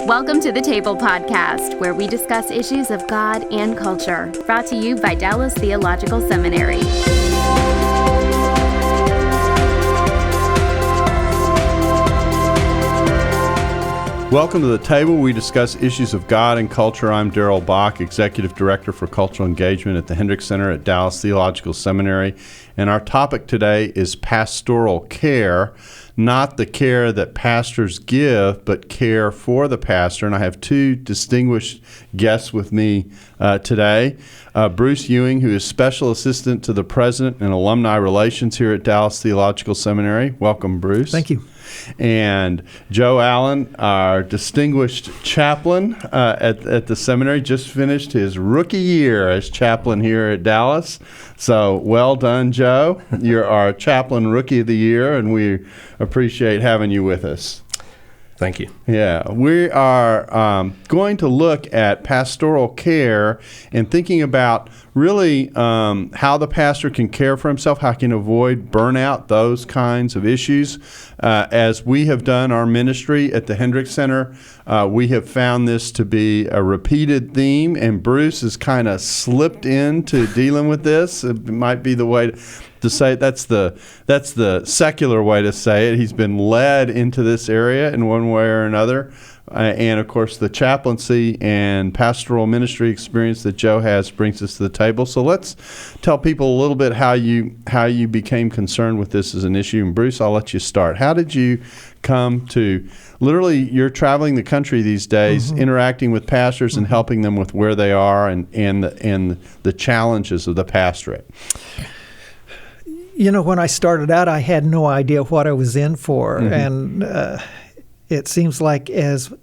Welcome to the Table Podcast, where we discuss issues of God and culture, brought to you by Dallas Theological Seminary. Welcome to the Table. We discuss issues of God and culture. I'm Darrell Bach, Executive Director for Cultural Engagement at the Hendricks Center at Dallas Theological Seminary. And our topic today is pastoral care, not the care that pastors give, but care for the pastor. And I have two distinguished guests with me today. Bruce Ewing, who is Special Assistant to the President in Alumni Relations here at Dallas Theological Seminary. Welcome, Bruce. Thank you. And Joe Allen, our distinguished chaplain at the seminary, just finished his rookie year as chaplain here at Dallas. So well done, Joe. You're our chaplain rookie of the year, and we appreciate having you with us. Thank you. Yeah, we are going to look at pastoral care and thinking about really how the pastor can care for himself, how he can avoid burnout, those kinds of issues. As we have done our ministry at the Hendricks Center, we have found this to be a repeated theme, and Bruce has kind of slipped into dealing with this. It might be the way to say it. That's the secular way to say it. He's been led into this area in one way or another. And, of course, the chaplaincy and pastoral ministry experience that Joe has brings us to the table. So let's tell people a little bit how you became concerned with this as an issue. And, Bruce, I'll let you start. How did you come to literally you're traveling the country these days, interacting with pastors and helping them with where they are and the challenges of the pastorate? You know, when I started out, I had no idea what I was in for. And it seems like as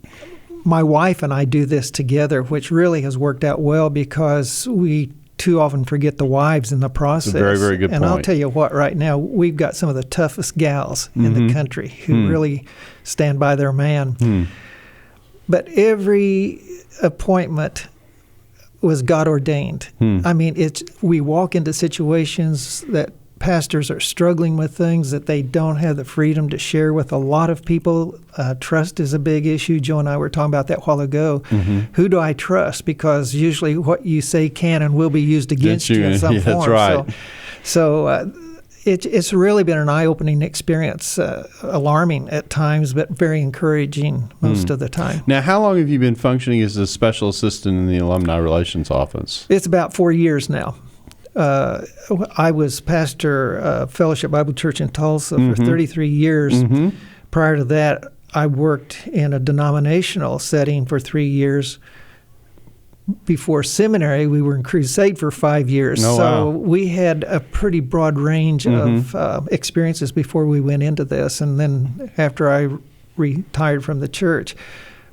my wife and I do this together, which really has worked out well because we too often forget the wives in the process. That's a very, very good point. And I'll tell you what, right now, we've got some of the toughest gals in the country who really stand by their man. But every appointment was God ordained. I mean, we walk into situations that pastors are struggling with things that they don't have the freedom to share with a lot of people. Trust is a big issue. Joe and I were talking about that a while ago. Who do I trust? Because usually what you say can and will be used against you in some form. That's right. So it's really been an eye-opening experience, alarming at times, but very encouraging most of the time. Now, how long have you been functioning as a special assistant in the Alumni Relations Office? It's about 4 years now. I was pastor of Fellowship Bible Church in Tulsa for 33 years. Prior to that, I worked in a denominational setting for 3 years. Before seminary, we were in Crusade for 5 years. Oh, so wow. We had a pretty broad range of experiences before we went into this. And then after I retired from the church,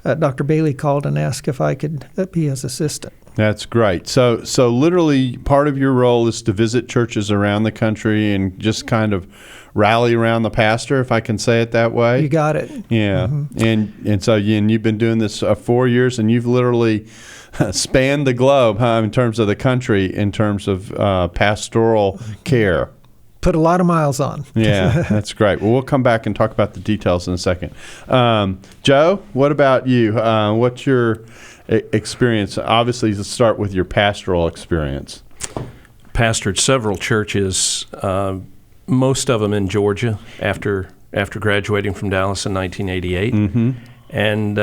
Dr. Bailey called and asked if I could be his assistant. That's great. So literally part of your role is to visit churches around the country and just kind of rally around the pastor, if I can say it that way. You got it. Yeah. And so you've been doing this 4 years, and you've literally spanned the globe in terms of the country, in terms of pastoral care. Put a lot of miles on. Yeah, that's great. Well, we'll come back and talk about the details in a second. Joe, what about you? What's your experience? Obviously, let's start with your pastoral experience. Pastored several churches, most of them in Georgia after graduating from Dallas in 1988, and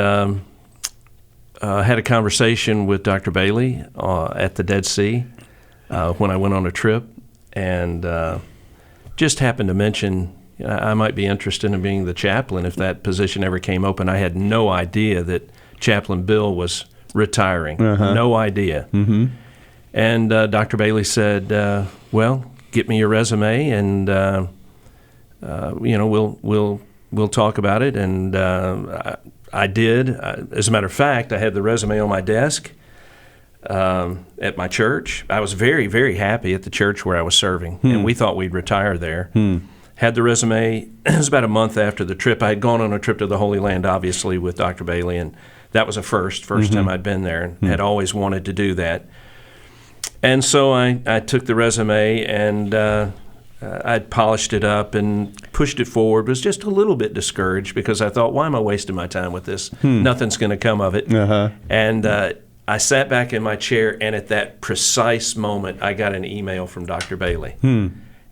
had a conversation with Dr. Bailey at the Dead Sea when I went on a trip, and just happened to mention I might be interested in being the chaplain if that position ever came open. I had no idea that Chaplain Bill was retiring. No idea. And Dr. Bailey said, well, get me your resume, and we'll talk about it. And I did. As a matter of fact, I had the resume on my desk at my church. I was very, very happy at the church where I was serving, and we thought we'd retire there. Had the resume. It was about a month after the trip. I had gone on a trip to the Holy Land, obviously, with Dr. Bailey, and that was a first time I'd been there, and had always wanted to do that. And so I took the resume and I'd polished it up and pushed it forward, was just a little bit discouraged because I thought, why am I wasting my time with this? Nothing's going to come of it. And I sat back in my chair, and at that precise moment, I got an email from Dr. Bailey.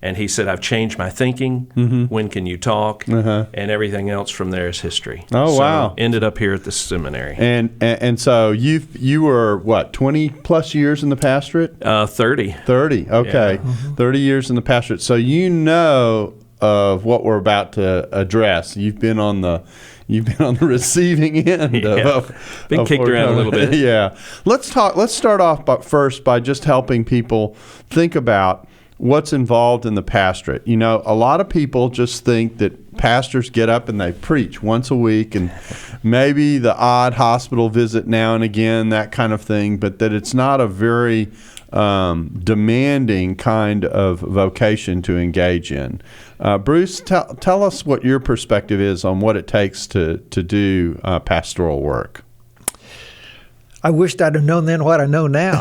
And he said, I've changed my thinking. When can you talk? And everything else from there is history. Oh, so wow. Ended up here at the seminary. And so you were, what, 20-plus years in the pastorate? 30. 30, okay. 30 years in the pastorate. So you know of what we're about to address. You've been on the receiving end of been kicked around a little bit. Yeah. Let's start off first by just helping people think about what's involved in the pastorate. You know, a lot of people just think that pastors get up and they preach once a week and maybe the odd hospital visit now and again, that kind of thing, but that it's not a very demanding kind of vocation to engage in. Bruce, tell us what your perspective is on what it takes to do pastoral work. I wished I'd have known then what I know now.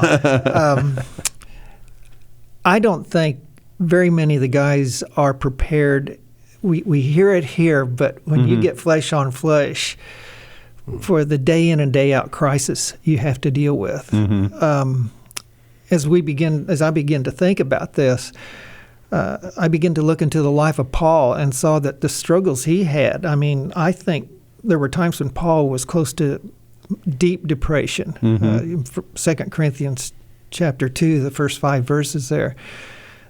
I don't think very many of the guys are prepared. We hear it here, but when you get flesh on flesh, for the day in and day out crisis you have to deal with. As I begin to think about this, I begin to look into the life of Paul and saw that the struggles he had. I mean, I think there were times when Paul was close to deep depression. 2 Corinthians chapter 2, the first 5 verses there.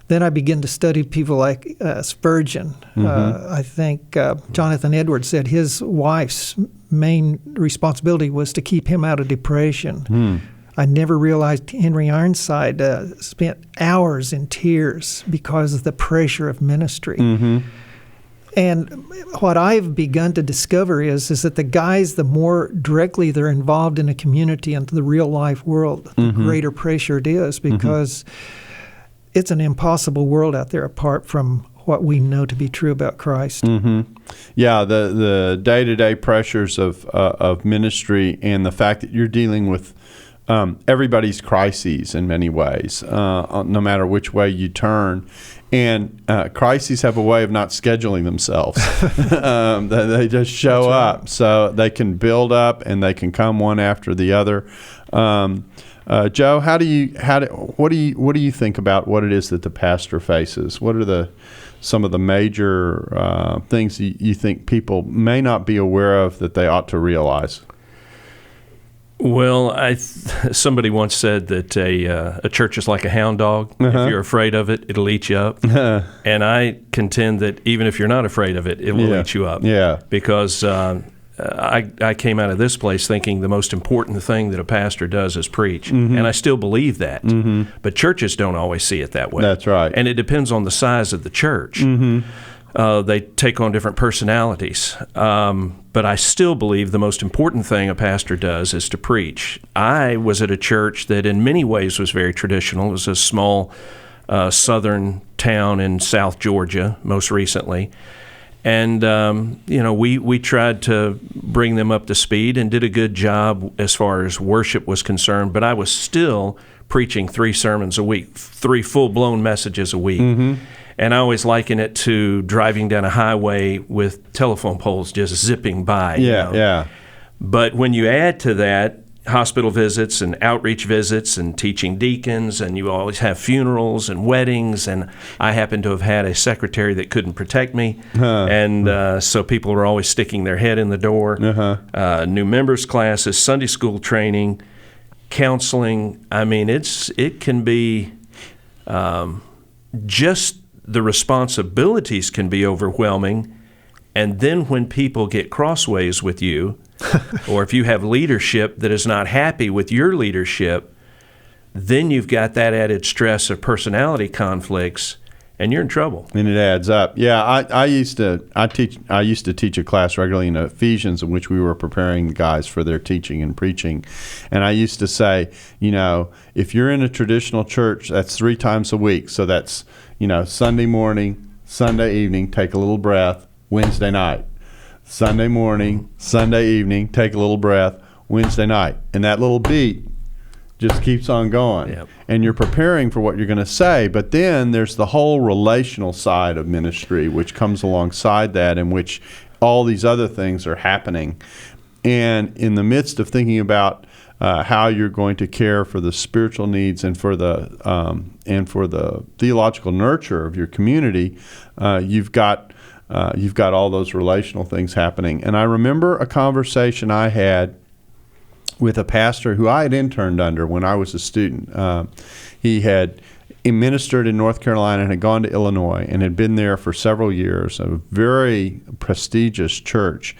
Then I begin to study people like Spurgeon. I think Jonathan Edwards said his wife's main responsibility was to keep him out of depression. I never realized Henry Ironside spent hours in tears because of the pressure of ministry. And what I've begun to discover is that the guys, the more directly they're involved in a community and the real life world, the greater pressure it is, because it's an impossible world out there apart from what we know to be true about Christ. Yeah, the day-to-day pressures of ministry and the fact that you're dealing with everybody's crises in many ways, no matter which way you turn. And crises have a way of not scheduling themselves. They just show up. So they can build up and they can come one after the other. Joe, what do you think about what it is that the pastor faces? What are some of the major things you think people may not be aware of that they ought to realize? Well, somebody once said that a church is like a hound dog. If you're afraid of it, it'll eat you up. And I contend that even if you're not afraid of it, it will eat you up. Because I came out of this place thinking the most important thing that a pastor does is preach. And I still believe that. But churches don't always see it that way. That's right. And it depends on the size of the church. They take on different personalities. But I still believe the most important thing a pastor does is to preach. I was at a church that in many ways was very traditional. It was a small southern town in South Georgia, most recently. And, we tried to bring them up to speed and did a good job as far as worship was concerned. But I was still preaching 3 sermons a week, 3 full-blown messages a week. And I always liken it to driving down a highway with telephone poles just zipping by. But when you add to that hospital visits and outreach visits and teaching deacons, and you always have funerals and weddings, and I happen to have had a secretary that couldn't protect me, and so people were always sticking their head in the door. New members classes, Sunday school training, counseling. I mean, it can be just the responsibilities can be overwhelming, and then when people get crossways with you, or if you have leadership that is not happy with your leadership, then you've got that added stress of personality conflicts, and you're in trouble. And it adds up. Yeah, I used to teach a class regularly in Ephesians in which we were preparing guys for their teaching and preaching. And I used to say, if you're in a traditional church, that's 3 times a week. So that's, Sunday morning, Sunday evening, take a little breath, Wednesday night. Sunday morning, Sunday evening, take a little breath, Wednesday night. And that little beat just keeps on going. Yep. And you're preparing for what you're going to say. But then there's the whole relational side of ministry, which comes alongside that, in which all these other things are happening. And in the midst of thinking about how you're going to care for the spiritual needs and for the theological nurture of your community, you've got all those relational things happening. And I remember a conversation I had with a pastor who I had interned under when I was a student. He had ministered in North Carolina and had gone to Illinois and had been there for several years, a very prestigious church.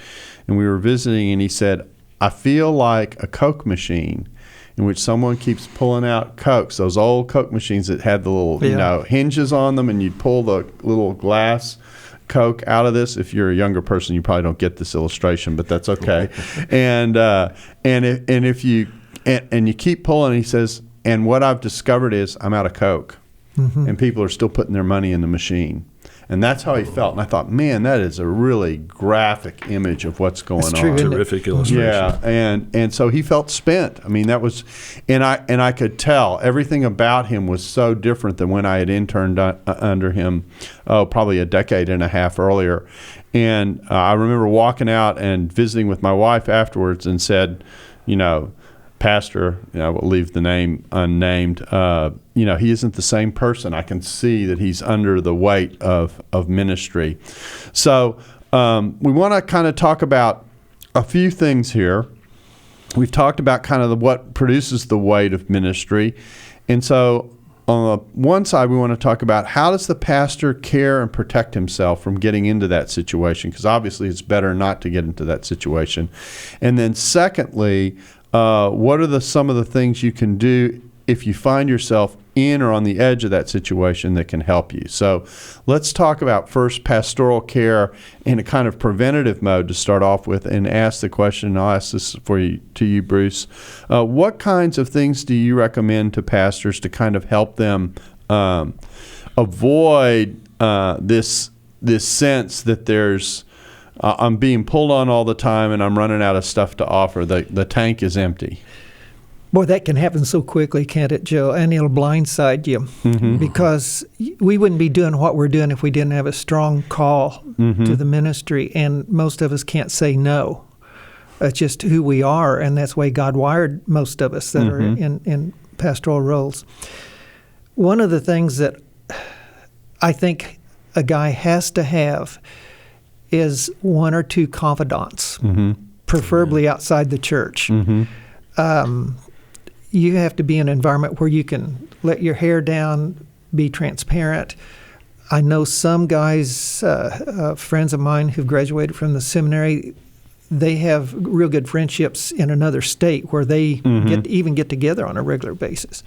And we were visiting, and he said, I feel like a Coke machine in which someone keeps pulling out Cokes, those old Coke machines that had the little hinges on them, and you'd pull the little glass Coke out of this. If you're a younger person, you probably don't get this illustration, but that's okay. And if you keep pulling, he says, and what I've discovered is I'm out of Coke, and people are still putting their money in the machine. And that's how he felt. And I thought, man, that is a really graphic image of what's going on. Terrific illustration. Yeah, and so he felt spent. I mean, that was, and I could tell everything about him was so different than when I had interned under him, probably a decade and a half earlier. And I remember walking out and visiting with my wife afterwards and said, Pastor, I will leave the name unnamed, he isn't the same person. I can see that he's under the weight of ministry. So we want to kind of talk about a few things here. We've talked about kind of what produces the weight of ministry. And so on the one side, we want to talk about how does the pastor care and protect himself from getting into that situation? Because obviously it's better not to get into that situation. And then secondly, what are some of the things you can do if you find yourself in or on the edge of that situation that can help you? So let's talk about first pastoral care in a kind of preventative mode to start off with, and ask the question, and I'll ask this to you, Bruce. What kinds of things do you recommend to pastors to kind of help them avoid this sense that there's I'm being pulled on all the time and I'm running out of stuff to offer. The tank is empty. Boy, that can happen so quickly, can't it, Joe? And it'll blindside you because we wouldn't be doing what we're doing if we didn't have a strong call to the ministry. And most of us can't say no. It's just who we are, and that's the way God wired most of us that are in pastoral roles. One of the things that I think a guy has to have is one or two confidants, preferably outside the church. You have to be in an environment where you can let your hair down, be transparent. I know some guys, friends of mine who've graduated from the seminary, they have real good friendships in another state where they get together on a regular basis.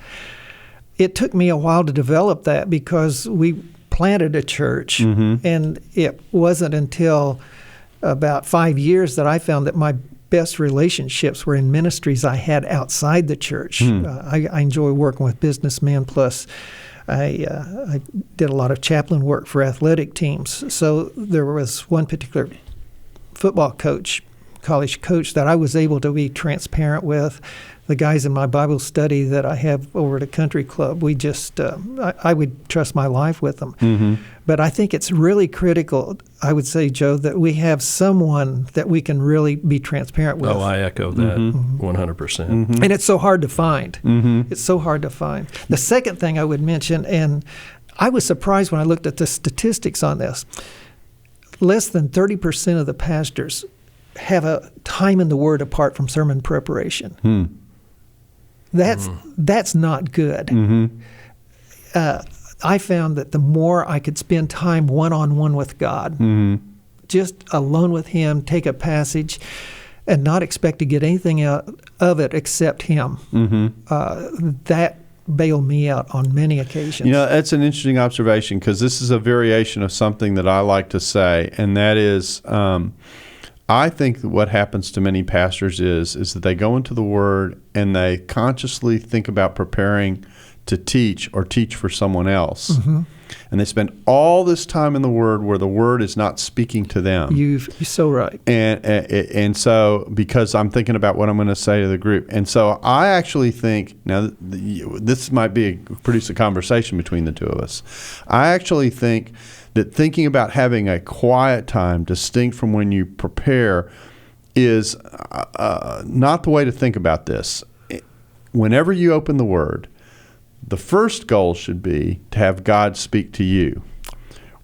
It took me a while to develop that because we planted a church, and it wasn't until about 5 years that I found that my best relationships were in ministries I had outside the church. I enjoy working with businessmen, plus I did a lot of chaplain work for athletic teams. So there was one particular football coach, college coach, that I was able to be transparent with. The guys in my Bible study that I have over at a country club, we just, I would trust my life with them. But I think it's really critical, I would say, Joe, that we have someone that we can really be transparent with. Oh, I echo that 100%. And it's so hard to find. It's so hard to find. The second thing I would mention, and I was surprised when I looked at the statistics on this, less than 30% of the pastors have a time in the Word apart from sermon preparation. That's not good. I found that the more I could spend time one-on-one with God, just alone with Him, take a passage, and not expect to get anything out of it except Him, that bailed me out on many occasions. That's an interesting observation, because this is a variation of something that I like to say, and that is, I think that what happens to many pastors is that they go into the Word and they consciously think about preparing to teach or teach for someone else. and they spend all this time in the Word where the Word is not speaking to them. You're so right. And so, because I'm thinking about what I'm going to say to the group, and so I actually think, now this might produce a conversation between the two of us. I actually think that thinking about having a quiet time distinct from when you prepare is not the way to think about this. Whenever you open the Word, the first goal should be to have God speak to you,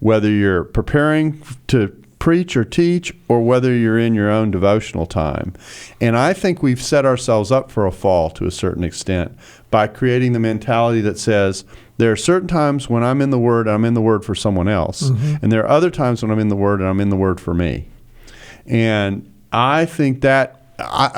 whether you're preparing to preach or teach or whether you're in your own devotional time. And I think we've set ourselves up for a fall to a certain extent by creating the mentality that says there are certain times when I'm in the Word, I'm in the Word for someone else. And there are other times when I'm in the Word and I'm in the Word for me. And I think that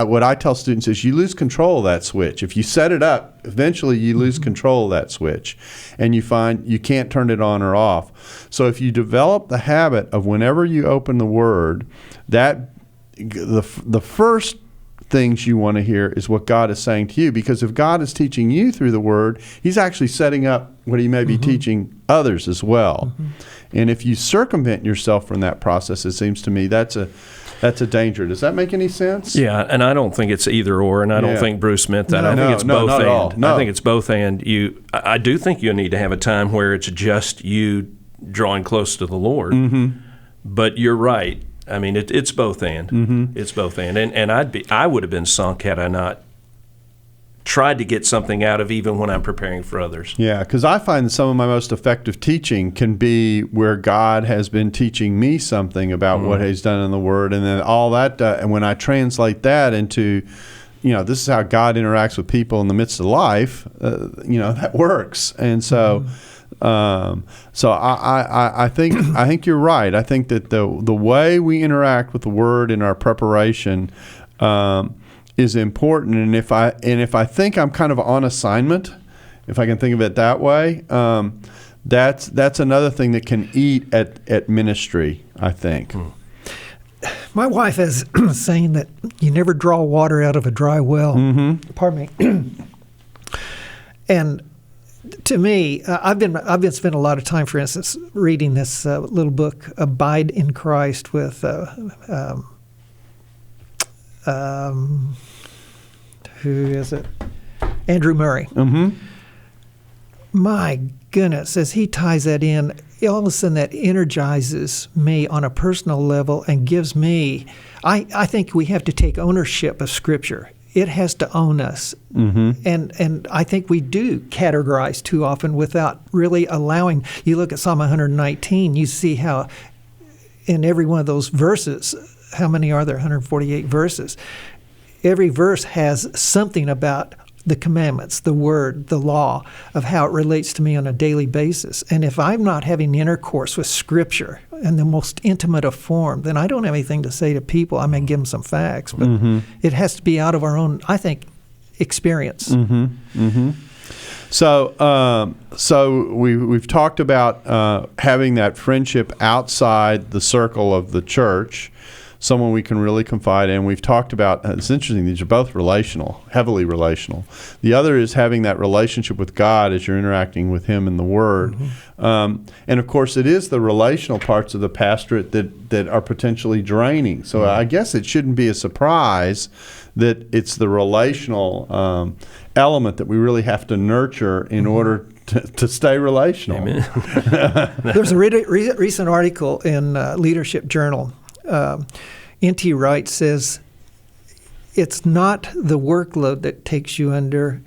what I tell students is you lose control of that switch. If you set it up, eventually you lose control of that switch, and you find you can't turn it on or off. So if you develop the habit of whenever you open the Word, that the first things you want to hear is what God is saying to you, because if God is teaching you through the Word, He's actually setting up what He may be teaching others as well. And if you circumvent yourself from that process, it seems to me that's a danger. Does that make any sense? Yeah, and I don't think it's either or, and I don't think Bruce meant that. I think it's both not and. At all. No. I think it's both and. I do think you need to have a time where it's just you drawing close to the Lord. But you're right. I mean, it's both and. It's both and. And I would have been sunk had I not tried to get something out of even when I'm preparing for others. Yeah, because I find that some of my most effective teaching can be where God has been teaching me something about what He's done in the Word, and then all that, and when I translate that into, this is how God interacts with people in the midst of life, that works. And so, I think you're right. I think that the way we interact with the Word in our preparation is important, and if I think I'm kind of on assignment, if I can think of it that way, that's another thing that can eat at ministry, I think. My wife has a saying that you never draw water out of a dry well. Pardon me. And to me, I've been spending a lot of time, for instance, reading this little book, Abide in Christ, with who is it? Andrew Murray. My goodness, as he ties that in, all of a sudden that energizes me on a personal level and gives me, I think we have to take ownership of Scripture. It has to own us. And I think we do categorize too often without really allowing. You look at Psalm 119, you see how in every one of those verses, how many are there? 148 verses. Every verse has something about the commandments, the Word, the law, of how it relates to me on a daily basis. And if I'm not having intercourse with Scripture in the most intimate of form, then I don't have anything to say to people. I may give them some facts, but it has to be out of our own, I think, experience. So we've talked about having that friendship outside the circle of the church, someone we can really confide in. We've talked about, it's interesting, these are both relational, heavily relational. The other is having that relationship with God as you're interacting with Him in the Word. And of course, it is the relational parts of the pastorate that are potentially draining. So I guess it shouldn't be a surprise that it's the relational element that we really have to nurture in order to stay relational. Amen. There's a recent article in Leadership Journal. N.T. Wright says, it's not the workload that takes you under,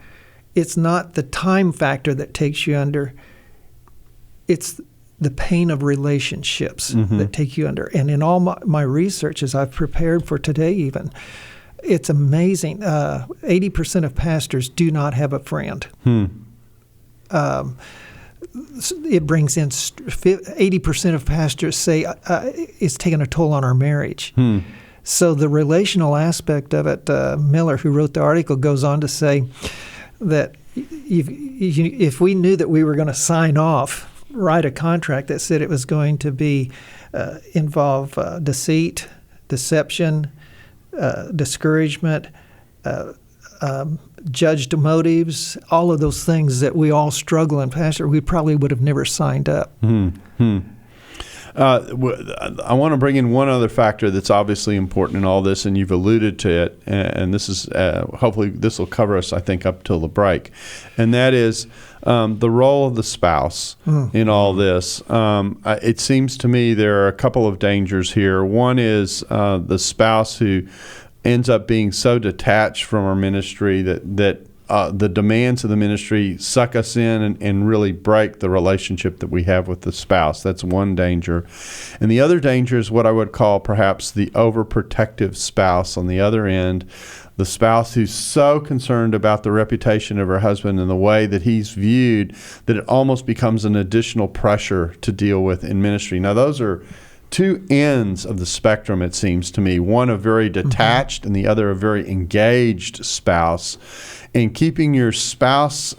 it's not the time factor that takes you under, it's the pain of relationships that take you under. And in all my research, as I've prepared for today even, it's amazing. 80% of pastors do not have a friend. It brings in 80% of pastors say it's taken a toll on our marriage. So the relational aspect of it, Miller, who wrote the article, goes on to say that if we knew that we were going to sign off, write a contract that said it was going to be involve deceit, deception, discouragement, judged motives, all of those things that we all struggle in pastor, we probably would have never signed up. I want to bring in one other factor that's obviously important in all this, and you've alluded to it, and this is hopefully this will cover us, I think, up till the break, and that is the role of the spouse in all this. It seems to me there are a couple of dangers here. One is the spouse who ends up being so detached from our ministry that the demands of the ministry suck us in and really break the relationship that we have with the spouse. That's one danger. And the other danger is what I would call perhaps the overprotective spouse on the other end, the spouse who's so concerned about the reputation of her husband and the way that he's viewed that it almost becomes an additional pressure to deal with in ministry. Now, those are two ends of the spectrum, it seems to me, one a very detached and the other a very engaged spouse. And keeping your spouse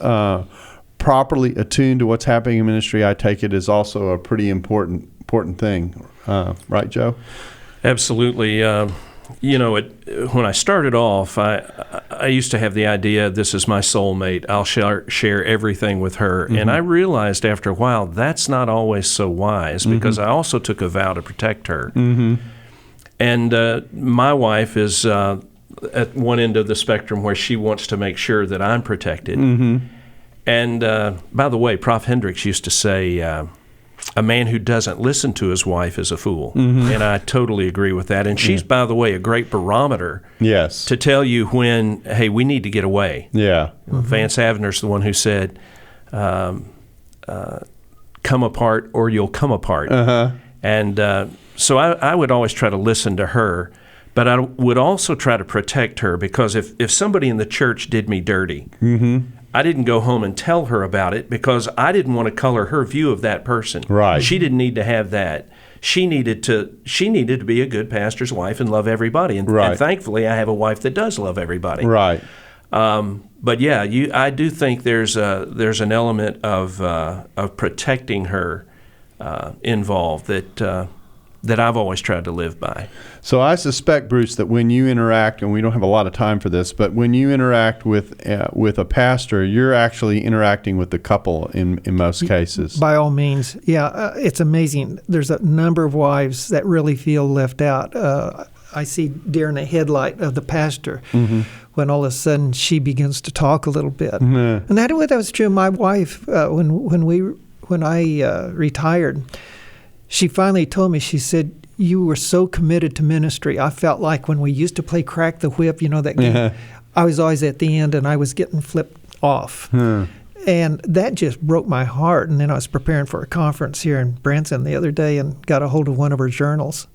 properly attuned to what's happening in ministry, I take it, is also a pretty important thing. Right, Joe? Absolutely. When I started off, I used to have the idea, this is my soulmate, I'll share everything with her. And I realized after a while that's not always so wise, because I also took a vow to protect her. And my wife is at one end of the spectrum where she wants to make sure that I'm protected. And by the way, Prof. Hendricks used to say, a man who doesn't listen to his wife is a fool. And I totally agree with that. And she's, by the way, a great barometer to tell you when, hey, we need to get away. Vance Avner's the one who said, come apart or you'll come apart. And so I would always try to listen to her. But I would also try to protect her, because if somebody in the church did me dirty, I didn't go home and tell her about it, because I didn't want to color her view of that person. Right. She didn't need to have that. She needed to be a good pastor's wife and love everybody. And, and thankfully, I have a wife that does love everybody. Right. But yeah, I do think there's an element of protecting her involved that I've always tried to live by. So I suspect, Bruce, that when you interact, and we don't have a lot of time for this, but when you interact with a pastor, you're actually interacting with the couple in most cases. By all means. Yeah, it's amazing. There's a number of wives that really feel left out. I see deer in the headlight of the pastor when all of a sudden she begins to talk a little bit. And that was true of my wife when I retired. She finally told me, she said, you were so committed to ministry. I felt like when we used to play Crack the Whip, that game, I was always at the end and I was getting flipped off. And that just broke my heart. And then I was preparing for a conference here in Branson the other day and got a hold of one of her journals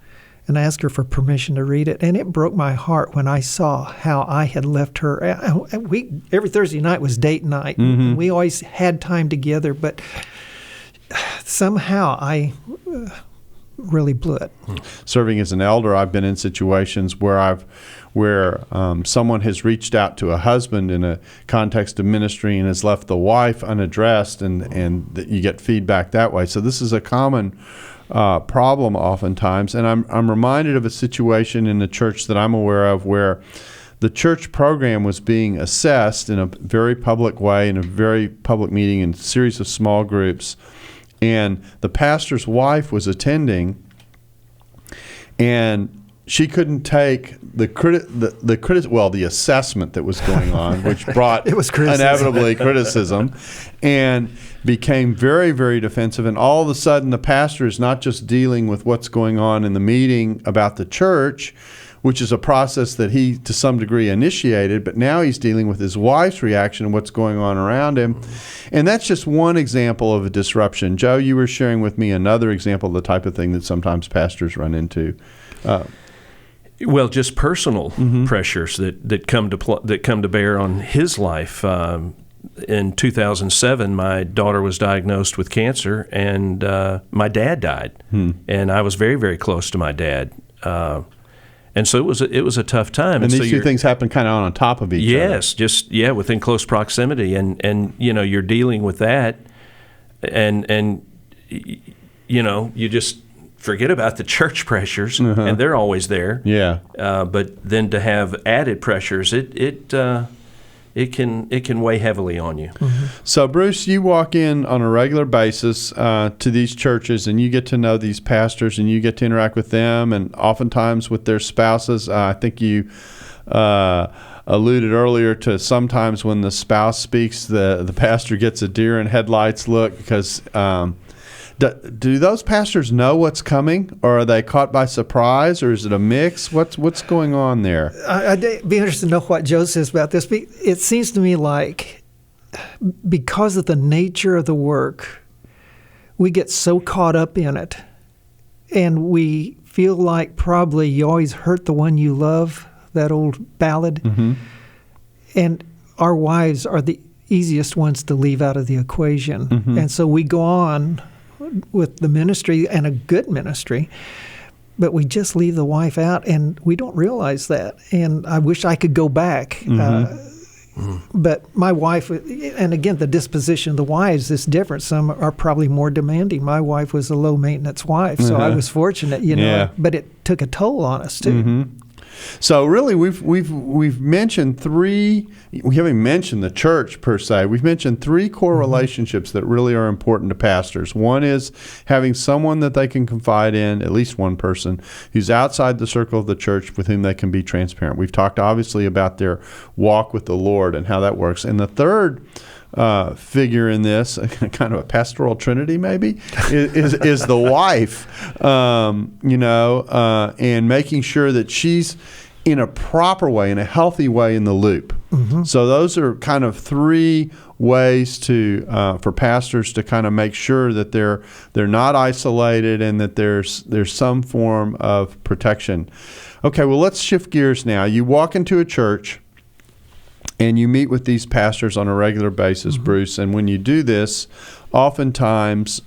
and asked her for permission to read it. And it broke my heart when I saw how I had left her. Every Thursday night was date night. And we always had time together, but somehow I really blew it. Serving as an elder, I've been in situations where someone has reached out to a husband in a context of ministry and has left the wife unaddressed, and you get feedback that way. So this is a common problem oftentimes. And I'm reminded of a situation in the church that I'm aware of where the church program was being assessed in a very public way, in a very public meeting, in a series of small groups. And the pastor's wife was attending, and she couldn't take the assessment that was going on, which brought inevitably criticism, and became very, very defensive. And all of a sudden, the pastor is not just dealing with what's going on in the meeting about the church, which is a process that he, to some degree, initiated, but now he's dealing with his wife's reaction and what's going on around him. And that's just one example of a disruption. Joe, you were sharing with me another example of the type of thing that sometimes pastors run into. Well, just personal pressures that come to bear on his life. In 2007, my daughter was diagnosed with cancer, and my dad died. And I was very, very close to my dad. And so it was a tough time. And these two things happen kind of on top of each other. Yes, within close proximity, and you're dealing with that, and you just forget about the church pressures, and they're always there. Yeah. But then to have added pressures, it it can weigh heavily on you. So, Bruce, you walk in on a regular basis to these churches, and you get to know these pastors, and you get to interact with them, and oftentimes with their spouses. I think you alluded earlier to sometimes when the spouse speaks, the pastor gets a deer in headlights look because do those pastors know what's coming, or are they caught by surprise, or is it a mix? What's going on there? I'd be interested to know what Joe says about this. It seems to me like because of the nature of the work, we get so caught up in it, and we feel like probably you always hurt the one you love, that old ballad. And our wives are the easiest ones to leave out of the equation. And so we go on with the ministry, and a good ministry, but we just leave the wife out, and we don't realize that. And I wish I could go back. But my wife, and again, the disposition of the wives is different. Some are probably more demanding. My wife was a low-maintenance wife, so I was fortunate, but it took a toll on us, too. So really, we've mentioned three. We haven't mentioned the church per se. We've mentioned three core relationships that really are important to pastors. One is having someone that they can confide in, at least one person who's outside the circle of the church with whom they can be transparent. We've talked obviously about their walk with the Lord and how that works. And the third figure in this, kind of a pastoral trinity maybe, is the wife, and making sure that she's in a proper way, in a healthy way, in the loop. So those are kind of three ways to for pastors to kind of make sure that they're not isolated and that there's some form of protection. Okay, well, let's shift gears now. You walk into a church and you meet with these pastors on a regular basis, Bruce. And when you do this, oftentimes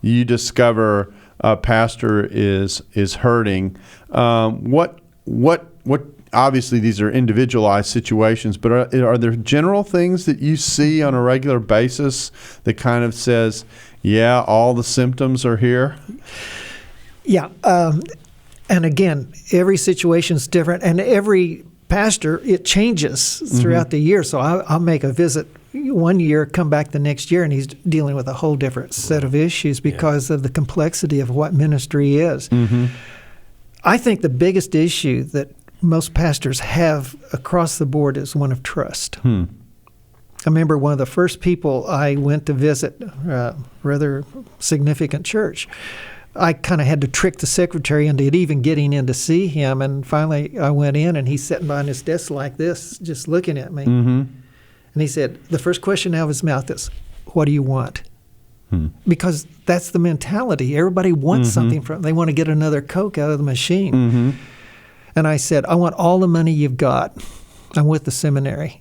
you discover a pastor is hurting. What? Obviously, these are individualized situations, but are there general things that you see on a regular basis that kind of says, yeah, all the symptoms are here? Yeah. And again, every situation is different, and every pastor, it changes throughout the year. So I'll make a visit one year, come back the next year, and he's dealing with a whole different set of issues because of the complexity of what ministry is. I think the biggest issue that most pastors have across the board is one of trust. I remember one of the first people I went to visit, rather significant church. I kind of had to trick the secretary into even getting in to see him, and finally I went in, and he's sitting behind his desk like this, just looking at me. And he said, the first question out of his mouth is, what do you want? Because that's the mentality. Everybody wants something from. They want to get another Coke out of the machine. And I said, I want all the money you've got. I'm with the seminary.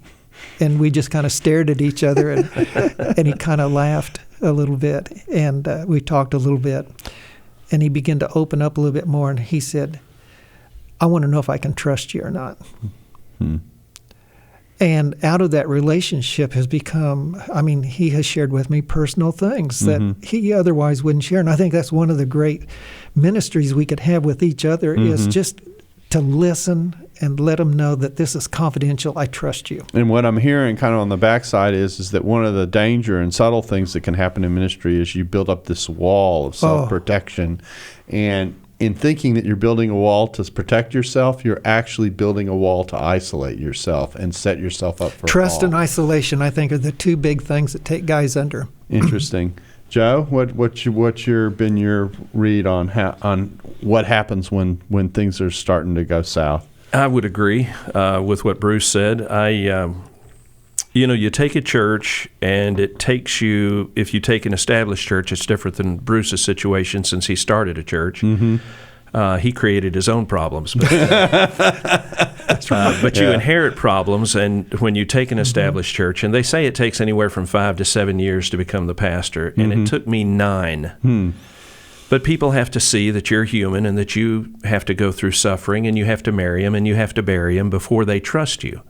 And we just kind of stared at each other, and he kind of laughed a little bit, and we talked a little bit. And he began to open up a little bit more, and he said, I want to know if I can trust you or not. And out of that relationship has become, he has shared with me personal things that he otherwise wouldn't share. And I think that's one of the great ministries we could have with each other is just to listen and let them know that this is confidential. I trust you. And what I'm hearing kind of on the backside is that one of the danger and subtle things that can happen in ministry is you build up this wall of self-protection. And in thinking that you're building a wall to protect yourself, you're actually building a wall to isolate yourself and set yourself up for trust fall. And isolation, I think, are the two big things that take guys under. Interesting. Joe, what's been your read on what happens when things are starting to go south? I would agree with what Bruce said. You take a church, and it takes you, if you take an established church, it's different than Bruce's situation since he started a church. He created his own problems. But, but you inherit problems, and when you take an established church, and they say it takes anywhere from 5 to 7 years to become the pastor, and it took me 9. But people have to see that you're human and that you have to go through suffering, and you have to marry them, and you have to bury them before they trust you.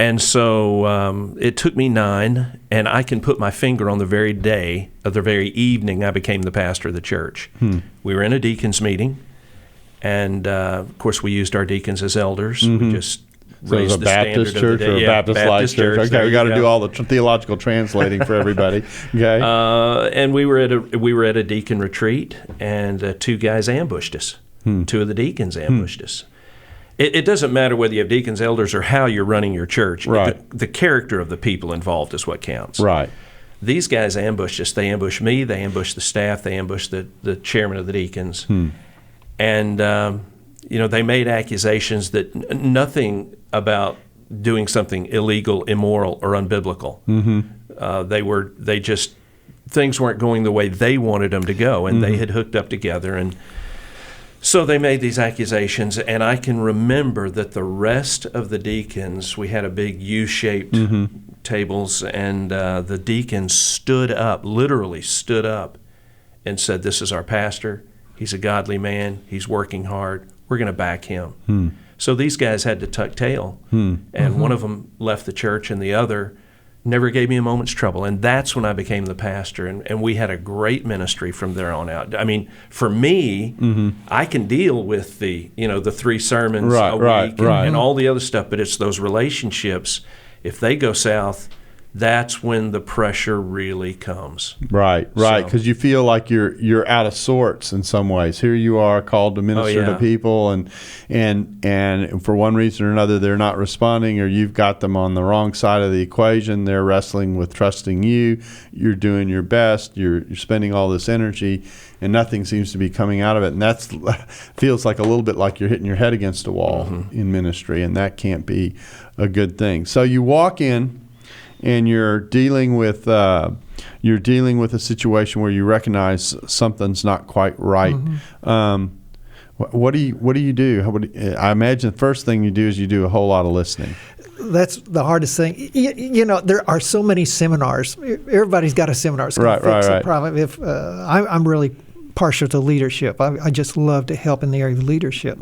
And so it took me 9, and I can put my finger on the very day of the very evening I became the pastor of the church. We were in a deacons meeting, and of course we used our deacons as elders. We just raise a the Baptist standard church of the day. or a Baptist-like church. Okay, we got to do all the theological translating for everybody. Okay. And we were at a deacon retreat, and two guys ambushed us. Two of the deacons ambushed us. It doesn't matter whether you have deacons, elders, or how you're running your church. Right. The character of the people involved is what counts. Right. These guys ambushed us. They ambushed me. They ambushed the staff. They ambushed the chairman of the deacons. And, they made accusations that nothing about doing something illegal, immoral, or unbiblical. Things weren't going the way they wanted them to go, and they had hooked up together. And so they made these accusations, and I can remember that the rest of the deacons, we had a big U-shaped tables, and the deacons literally stood up, and said, "This is our pastor. He's a godly man. He's working hard. We're going to back him." So these guys had to tuck tail, and one of them left the church, and the other never gave me a moment's trouble. And that's when I became the pastor, and we had a great ministry from there on out. I mean, for me, I can deal with the 3 sermons a week and all the other stuff, but it's those relationships. If they go south, that's when the pressure really comes. Right, because you feel like you're out of sorts in some ways. Here you are called to minister to people, and for one reason or another they're not responding, or you've got them on the wrong side of the equation. They're wrestling with trusting you. You're doing your best. You're spending all this energy, and nothing seems to be coming out of it. And that feels like a little bit like you're hitting your head against a wall in ministry, and that can't be a good thing. So you walk in, and you're dealing with a situation where you recognize something's not quite right. What do you do? I imagine the first thing you do is you do a whole lot of listening. That's the hardest thing. There are so many seminars. Everybody's got a seminar. It's gonna fix the problem. I'm really partial to leadership. I just love to help in the area of leadership.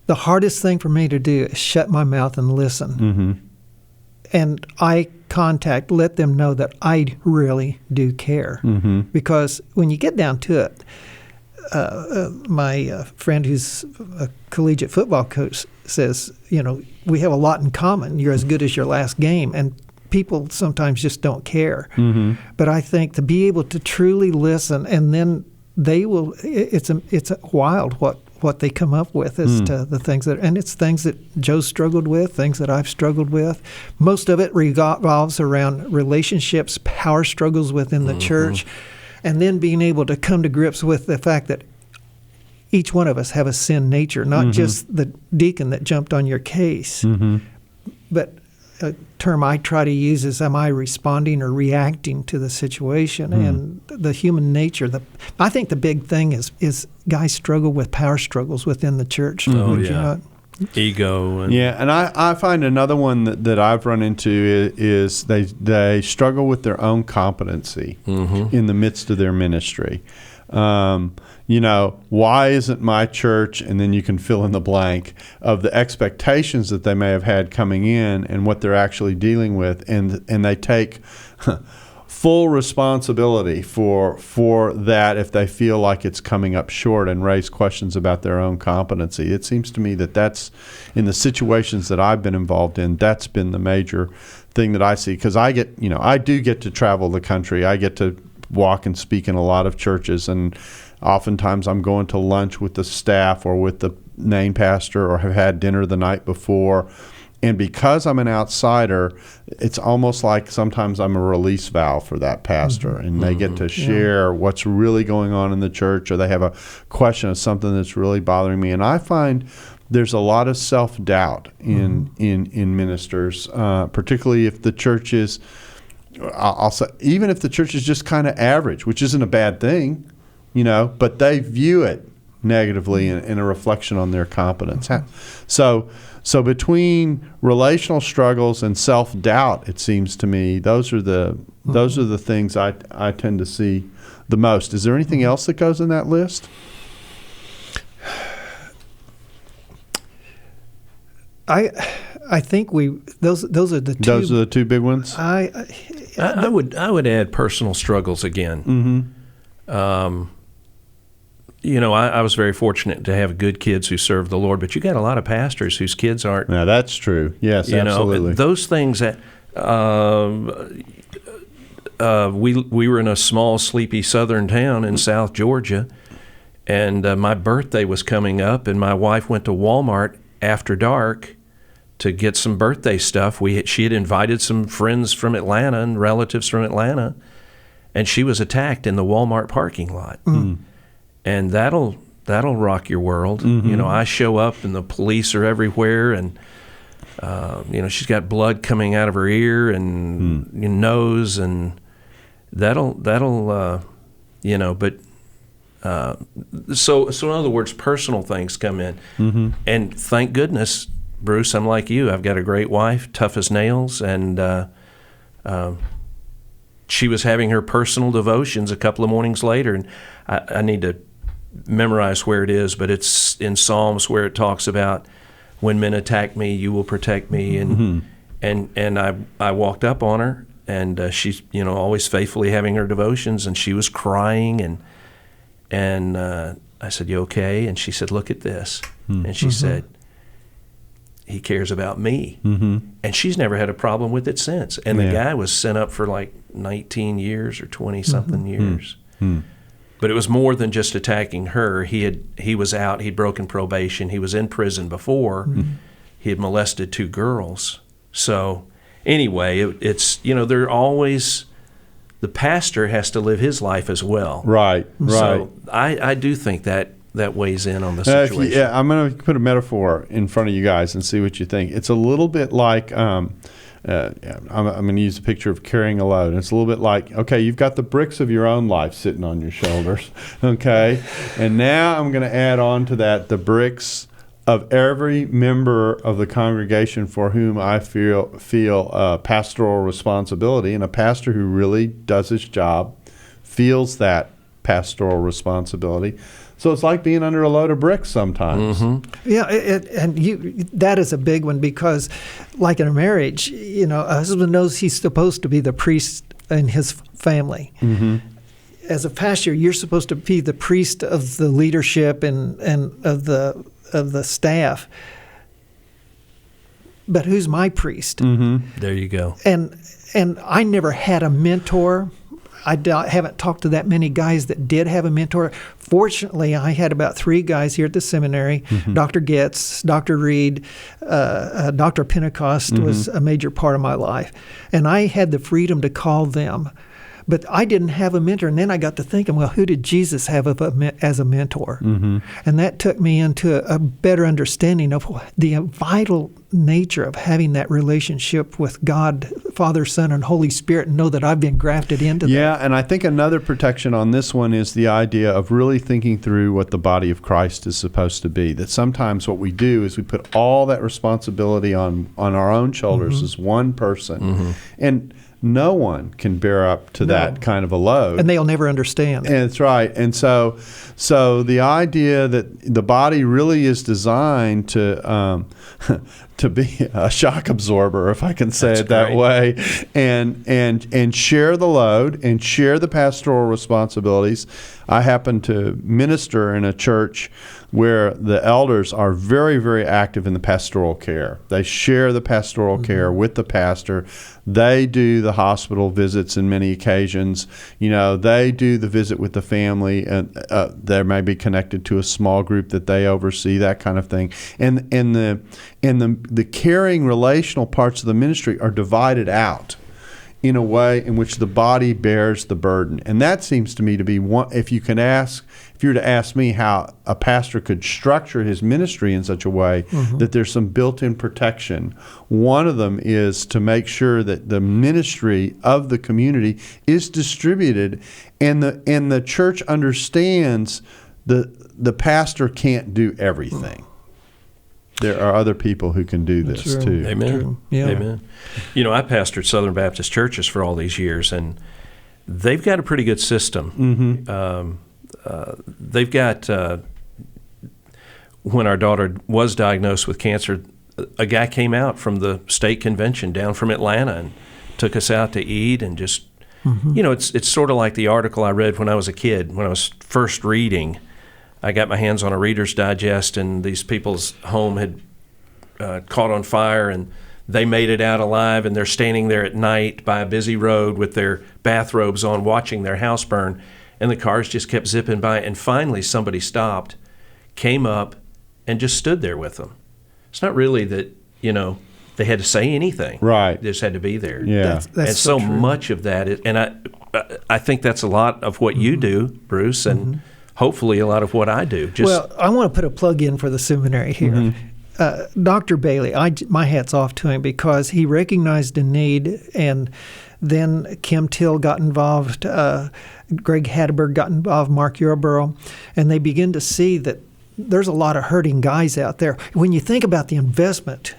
The hardest thing for me to do is shut my mouth and listen. And eye contact, let them know that I really do care. Because when you get down to it, my friend who's a collegiate football coach says, we have a lot in common. You're as good as your last game. And people sometimes just don't care. But I think to be able to truly listen, and then they will, it's wild what they come up with as to the things and it's things that Joe struggled with, things that I've struggled with. Most of it revolves around relationships, power struggles within the church, and then being able to come to grips with the fact that each one of us have a sin nature, not just the deacon that jumped on your case, but a term I try to use is, am I responding or reacting to the situation? And the human nature. I think the big thing is guys struggle with power struggles within the church. Ego. And I find another one that I've run into is they struggle with their own competency in the midst of their ministry. Why isn't my church, and then you can fill in the blank of the expectations that they may have had coming in and what they're actually dealing with, and they take full responsibility for that if they feel like it's coming up short, and raise questions about their own competency. It seems to me that that's, in the situations that I've been involved in, that's been the major thing that I see, because I do get to travel the country. I get to walk and speak in a lot of churches, and oftentimes I'm going to lunch with the staff or with the main pastor, or have had dinner the night before. And because I'm an outsider, it's almost like sometimes I'm a release valve for that pastor, and they get to share what's really going on in the church, or they have a question of something that's really bothering me. And I find there's a lot of self-doubt in ministers, particularly if the church is, I'll say, even if the church is just kind of average, which isn't a bad thing, but they view it negatively in a reflection on their competence. So between relational struggles and self-doubt, it seems to me, those are the things I tend to see the most. Is there anything else that goes in that list? I think those are the two. Those are the two big ones. I would add personal struggles again. I was very fortunate to have good kids who serve the Lord, but you got a lot of pastors whose kids aren't. Now, that's true. Yes, absolutely. Those things that we were in a small, sleepy southern town in South Georgia, and my birthday was coming up, and my wife went to Walmart after dark to get some birthday stuff. She had invited some friends from Atlanta and relatives from Atlanta, and she was attacked in the Walmart parking lot. And that'll rock your world. I show up and the police are everywhere, and she's got blood coming out of her ear and nose, and that'll so in other words, personal things come in, and thank goodness, Bruce, I'm like you. I've got a great wife, tough as nails, and she was having her personal devotions a couple of mornings later, and I need to memorize where it is, but it's in Psalms where it talks about, when men attack me, you will protect me, and I walked up on her, and she's always faithfully having her devotions, and she was crying, and I said, "You okay?" And she said, "Look at this," and she said, "He cares about me," and she's never had a problem with it since. And the guy was sent up for like 19 years or 20-something years. But it was more than just attacking her. He was out. He'd broken probation. He was in prison before. He had molested 2 girls. So anyway, it's they're always, the pastor has to live his life as well. Right. So I do think that weighs in on the situation. I'm going to put a metaphor in front of you guys and see what you think. It's a little bit like, I'm going to use a picture of carrying a load. It's a little bit like, okay, you've got the bricks of your own life sitting on your shoulders, okay? And now I'm going to add on to that the bricks of every member of the congregation for whom I feel pastoral responsibility, and a pastor who really does his job feels that pastoral responsibility. So it's like being under a load of bricks sometimes. Yeah, that is a big one, because like in a marriage, a husband knows he's supposed to be the priest in his family. As a pastor, you're supposed to be the priest of the leadership and of the staff. But who's my priest? There you go. And I never had a mentor. I haven't talked to that many guys that did have a mentor. Fortunately, I had about 3 guys here at the seminary. Dr. Getz, Dr. Reed, Dr. Pentecost was a major part of my life. And I had the freedom to call them. But I didn't have a mentor. And then I got to thinking, well, who did Jesus have as a mentor? And that took me into a better understanding of the vital nature of having that relationship with God, Father, Son, and Holy Spirit, and know that I've been grafted into that. Yeah, and I think another protection on this one is the idea of really thinking through what the body of Christ is supposed to be. That sometimes what we do is we put all that responsibility on our own shoulders as one person. And no one can bear up to that kind of a load. And they'll never understand. And that's right. And so the idea that the body really is designed to be a shock absorber, if I can say it that way, and share the load and share the pastoral responsibilities. I happen to minister in a church where the elders are very, very active in the pastoral care. They share the pastoral care with the pastor. They do the hospital visits in many occasions. They do the visit with the family, and they may be connected to a small group that they oversee, that kind of thing. And the caring relational parts of the ministry are divided out in a way in which the body bears the burden. And that seems to me to be one, if you were to ask me how a pastor could structure his ministry in such a way that there's some built-in protection. One of them is to make sure that the ministry of the community is distributed, and the church understands the pastor can't do everything. There are other people who can do this too. Amen. Yeah. Amen. I pastored Southern Baptist churches for all these years, and they've got a pretty good system. They've got, when our daughter was diagnosed with cancer, a guy came out from the state convention down from Atlanta and took us out to eat, and just, it's sort of like the article I read when I was a kid, when I was first reading I got my hands on a Reader's Digest, and these people's home had caught on fire, and they made it out alive, and they're standing there at night by a busy road with their bathrobes on watching their house burn, and the cars just kept zipping by, and finally somebody stopped, came up, and just stood there with them. It's not really that, they had to say anything. Right. They just had to be there. Yeah. That's and so true. much of that is, and I think that's a lot of what you do, Bruce, and hopefully a lot of what I do. Well, I want to put a plug in for the seminary here. Dr. Bailey, my hat's off to him because he recognized a need, and then Kim Till got involved, Greg Hatterberg got involved, Mark Yarborough, and they begin to see that there's a lot of hurting guys out there. When you think about the investment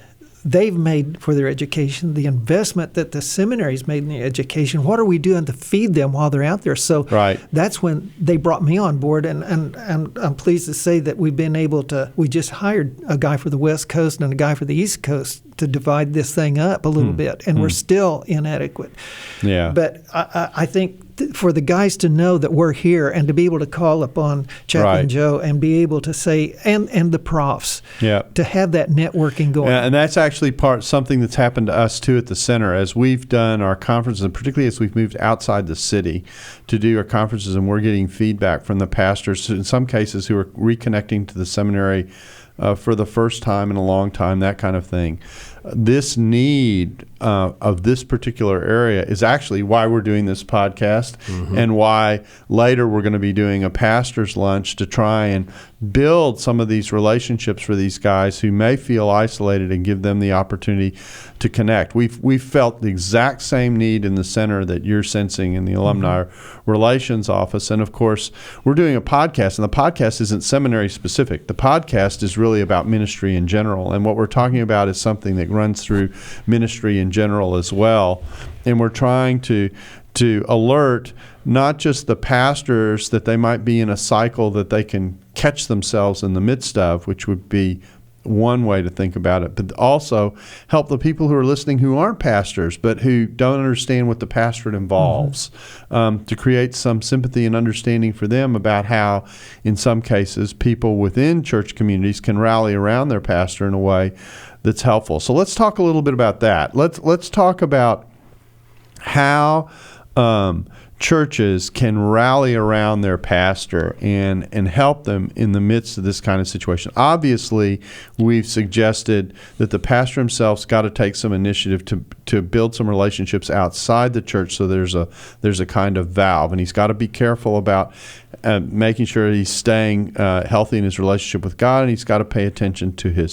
they've made for their education, the investment that the seminary's made in the education, what are we doing to feed them while they're out there? So that's when they brought me on board, and I'm pleased to say that we've been able to, we just hired a guy for the West Coast and a guy for the East Coast to divide this thing up a little bit, and we're still inadequate. Yeah. But I think for the guys to know that we're here and to be able to call upon Chaplain Joe and be able to say, and the profs, to have that networking going. Yeah, and that's actually something that's happened to us too at the center as we've done our conferences, and particularly as we've moved outside the city to do our conferences, and we're getting feedback from the pastors in some cases who are reconnecting to the seminary for the first time in a long time, that kind of thing. This need of this particular area is actually why we're doing this podcast, and why later we're going to be doing a pastor's lunch to try and build some of these relationships for these guys who may feel isolated and give them the opportunity to connect. We've felt the exact same need in the center that you're sensing in the alumni relations office. And of course, we're doing a podcast, and the podcast isn't seminary specific. The podcast is really about ministry in general. And what we're talking about is something that runs through ministry in general as well. And we're trying to alert not just the pastors that they might be in a cycle that they can catch themselves in the midst of, which would be one way to think about it, but also help the people who are listening who aren't pastors but who don't understand what the pastorate involves, to create some sympathy and understanding for them about how, in some cases, people within church communities can rally around their pastor in a way that's helpful. So let's talk a little bit about that. Let's talk about how churches can rally around their pastor and help them in the midst of this kind of situation. Obviously, we've suggested that the pastor himself's got to take some initiative to build some relationships outside the church, so there's a kind of valve, and he's got to be careful about making sure he's staying healthy in his relationship with God, and he's got to pay attention to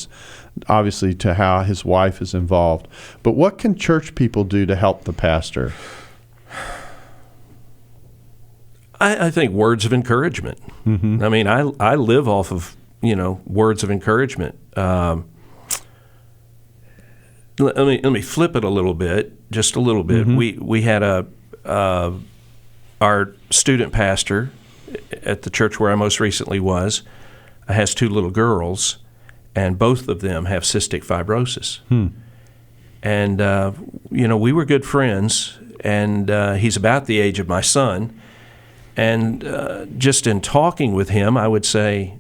obviously to how his wife is involved. But what can church people do to help the pastor? I think words of encouragement. I mean, I live off of, words of encouragement. Let me flip it a little bit, just a little bit. We had our student pastor at the church where I most recently was has 2 little girls, and both of them have cystic fibrosis. And we were good friends, and he's about the age of my son. And just in talking with him, I would say,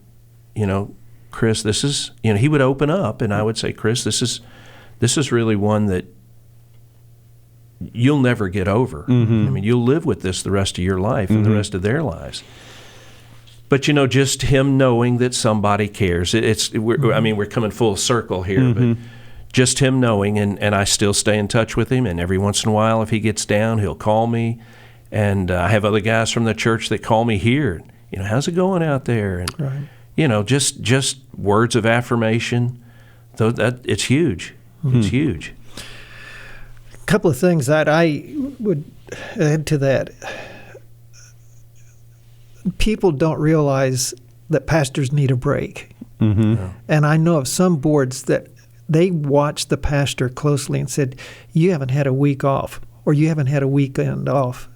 Chris, this is, he would open up, and I would say, Chris, this is really one that you'll never get over. I mean, you'll live with this the rest of your life and the rest of their lives. But just him knowing that somebody cares. We're coming full circle here, but just him knowing, and I still stay in touch with him. And every once in a while, if he gets down, he'll call me. And I have other guys from the church that call me here. How's it going out there? And just words of affirmation. Though it's huge. It's huge. A couple of things that I would add to that. People don't realize that pastors need a break. And I know of some boards that they watch the pastor closely and said, you haven't had a week off, or you haven't had a weekend off.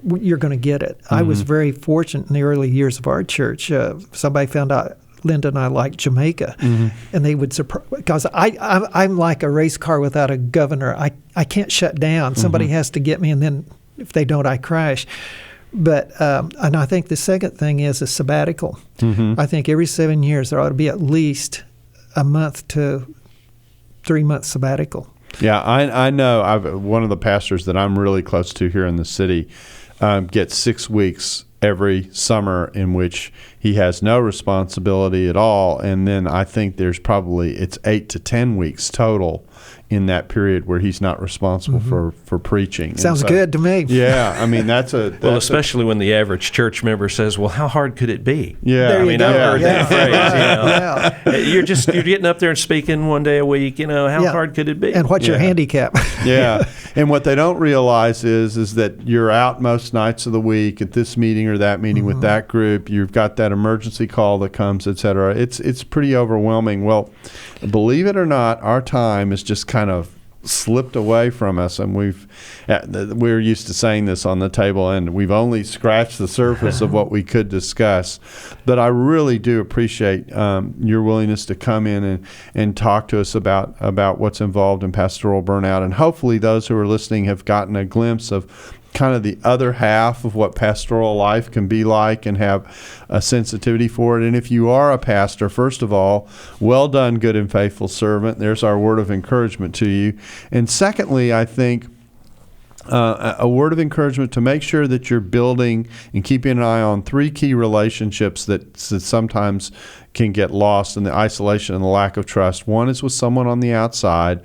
You're going to get it. I was very fortunate in the early years of our church. Somebody found out Linda and I liked Jamaica, and they would surprise, because I'm like a race car without a governor. I can't shut down. Somebody has to get me, and then if they don't, I crash. But and I think the second thing is a sabbatical. I think every 7 years there ought to be at least a month to 3 month sabbatical. Yeah, I know. One of the pastors that I'm really close to here in the city gets 6 weeks every summer in which he has no responsibility at all, and then I think there's probably it's 8 to 10 weeks total in that period where he's not responsible for preaching. Sounds good to me. Yeah, I mean that's especially when the average church member says, "Well, how hard could it be?" Yeah, There you go. I've heard that phrase. Yeah. You're getting up there and speaking one day a week. How hard could it be? And what's your handicap? Yeah, and what they don't realize is that you're out most nights of the week at this meeting or that meeting with that group. You've got that emergency call that comes, et cetera. It's pretty overwhelming. Well, believe it or not, our time is just kind of slipped away from us, and we're used to saying this on the table, and we've only scratched the surface of what we could discuss. But I really do appreciate your willingness to come in and talk to us about what's involved in pastoral burnout, and hopefully those who are listening have gotten a glimpse of kind of the other half of what pastoral life can be like and have a sensitivity for it. And if you are a pastor, first of all, well done, good and faithful servant. There's our word of encouragement to you. And secondly, I think a word of encouragement to make sure that you're building and keeping an eye on 3 key relationships that sometimes can get lost in the isolation and the lack of trust. One is with someone on the outside.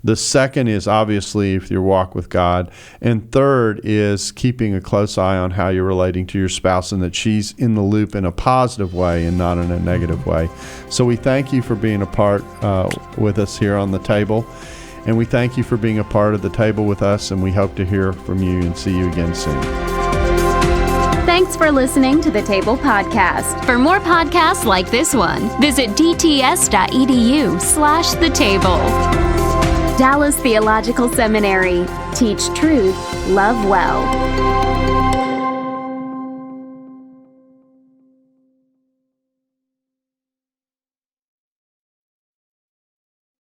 The second is obviously if your walk with God. And third is keeping a close eye on how you're relating to your spouse and that she's in the loop in a positive way and not in a negative way. So we thank you for being a part with us here on the table. And we thank you for being a part of the table with us, and we hope to hear from you and see you again soon. Thanks for listening to the Table Podcast. For more podcasts like this one, visit dts.edu/the table. Dallas Theological Seminary. Teach truth, love well.